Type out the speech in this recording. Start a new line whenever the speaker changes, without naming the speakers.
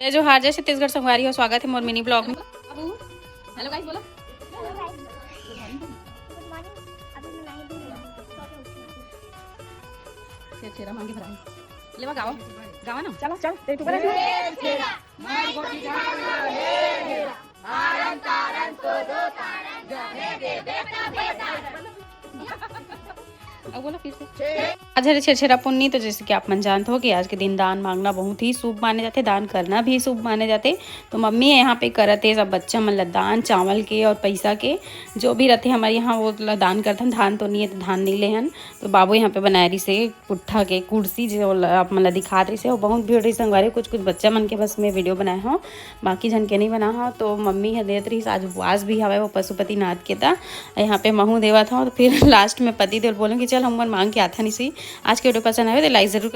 जय जोहार, जय छत्तीसगढ़ संगवारी हो। स्वागत है मोर मिनी ब्लॉग में। हेलो गाइस बोलो। छेरा मांगे भराई लेवा गाओ गावा ना। चलो चल ते ऊपर छेरा मार गोटी गाना हे आरन तारन तो दो तारन जाने दे बेटा बेटा। अब बोलो फिर से। आज है छेरछेरा पुन्नी। तो जैसे कि आप मन जानते हो कि आज के दिन दान मांगना बहुत ही शुभ माने जाते, दान करना भी शुभ माने जाते। तो मम्मी यहाँ पे करत है सब बच्चा मन ला दान चावल के और पैसा के जो भी रहते हमारे यहाँ वो दान करते हैं। धान तो नहीं है तो धान नहीं ले हन। तो बाबू यहाँ पे बनाए रही से पुट्ठा के कुर्सी जो आप मन ला दिखा रही से वो बहुत भीड़ रही संगवारी। कुछ कुछ बच्चा मन के बस में वीडियो बनाए हो, बाकी जन के नहीं बना हो। तो मम्मी है देत रही आज उपवास भी हवा वो पशुपतिनाथ के था यहाँ पे महू देवा था। तो फिर लास्ट में पति देव बोलें कि चल हम मांग के आता नहीं सी। आज के वीडियो पसंद आए तो लाइक जरूर।